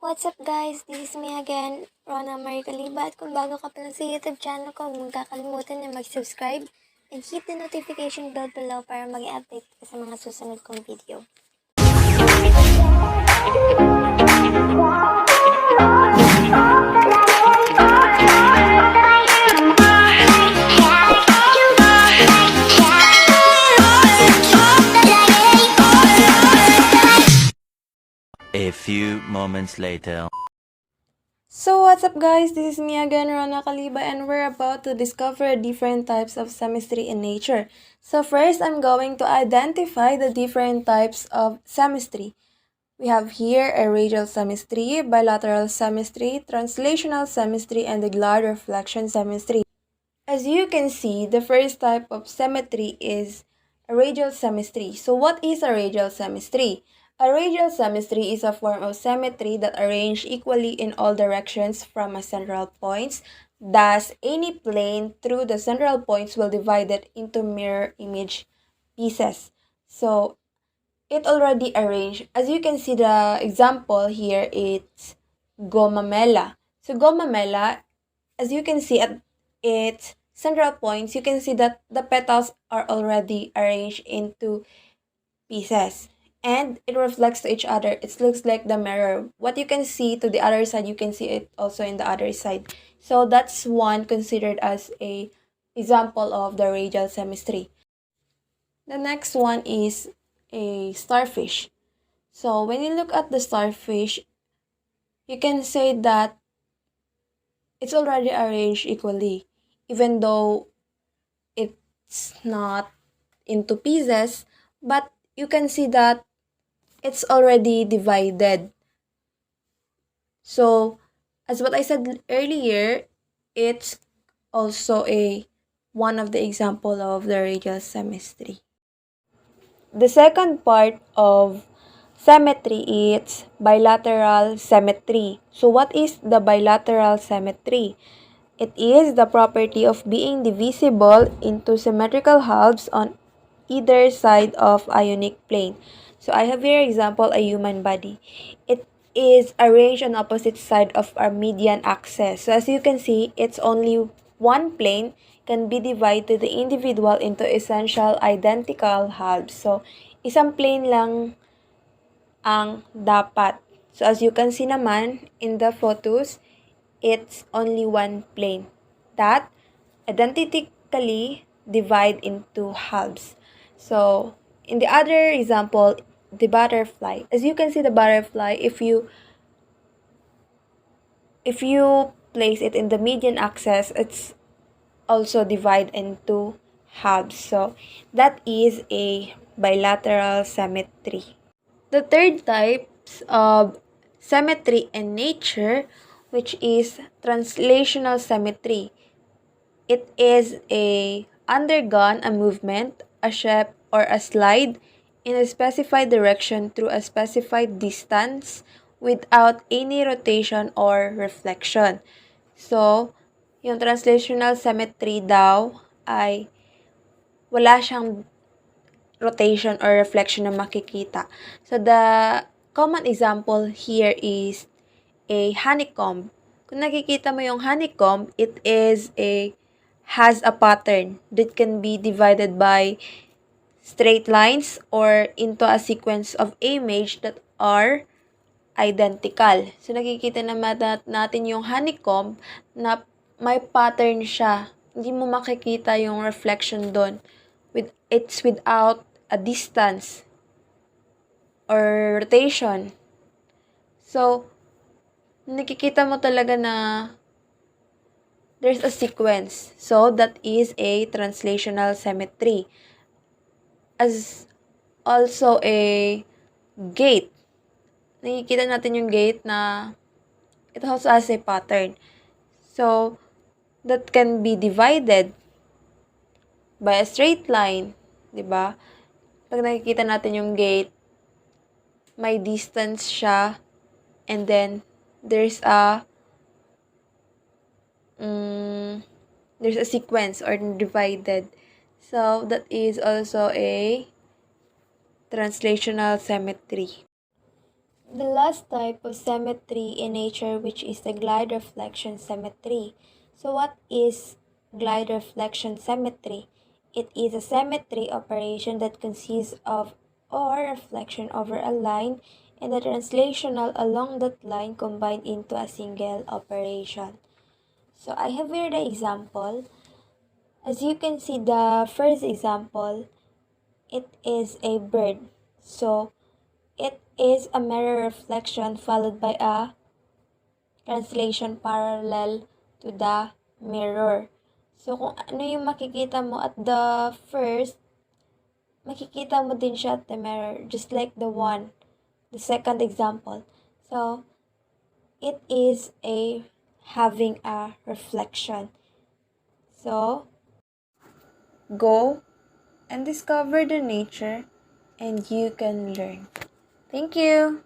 What's up guys? This is me again, Rona Marie Caliba. At kung bago ka pa lang sa YouTube channel ko, huwag mong kakalimutan na mag-subscribe and hit the notification bell below para mag-update ka sa mga susunod kong video. A few moments later. So what's up guys, this is me again, Rona Caliba, and we're about to discover different types of chemistry in nature. So first, I'm going to identify the different types of chemistry. We have here a radial chemistry, bilateral chemistry, translational chemistry, and the glide reflection chemistry. As you can see, the first type of chemistry is a radial chemistry. So what is a radial chemistry? A radial chemistry is a form of symmetry that arranged equally in all directions from a central point. Thus, any plane through the central points will divide it into mirror image pieces. So, it already arranged. As you can see, the example here, it's gomamela. So, gomamela, as you can see at its central points, you can see that the petals are already arranged into pieces. And it reflects to each other. It looks like the mirror. What you can see to the other side, you can see it also in the other side. So that's one considered as a example of the radial chemistry. The next one is a starfish. So when you look at the starfish, you can say that it's already arranged equally, even though it's not into pieces, but you can see that it's already divided. So, as what I said earlier, it's also one of the example of the radial chemistry. The second part of symmetry is bilateral symmetry. So, what is the bilateral symmetry? It is the property of being divisible into symmetrical halves on either side of a unique plane. So I have here example a human body. It is arranged on opposite side of our median axis. So as you can see, it's only one plane can be divided the individual into essential identical halves. So isang plane lang ang dapat. So as you can see naman in the photos, it's only one plane that identically divide into halves. So in the other example, the butterfly. As you can see, the butterfly, if you place it in the median axis, it's also divide into halves. So that is a bilateral symmetry. The third types of symmetry in nature, which is translational symmetry. It is undergone a movement, a shape, or a slide in a specified direction through a specified distance without any rotation or reflection. So, yung translational symmetry daw ay wala siyang rotation or reflection na makikita. So, the common example here is a honeycomb. Kung nakikita mo yung honeycomb, it has a pattern that can be divided by straight lines or into a sequence of image that are identical. So, nakikita naman natin yung honeycomb na may pattern siya. Hindi mo makikita yung reflection doon. It's without a distance or rotation. So, nakikita mo talaga na there's a sequence. So, that is a translational symmetry. As also a gate. Nakikita natin yung gate na it also has a pattern. So, that can be divided by a straight line. Diba? Pag nakikita natin yung gate, may distance siya, and then there's a sequence or divided. So that is also a translational symmetry. the last type of symmetry in nature, which is the glide reflection symmetry. So what is glide reflection symmetry? It is a symmetry operation that consists of or reflection over a line and the translational along that line combined into a single operation. So I have here the example. As you can see, the first example, it is a bird. So it is a mirror reflection followed by a translation parallel to the mirror. So kung ano yung makikita mo at the first, makikita mo din siya at the mirror, just like the second example. So it is having a reflection. So Go and discover the nature and you can learn. Thank you.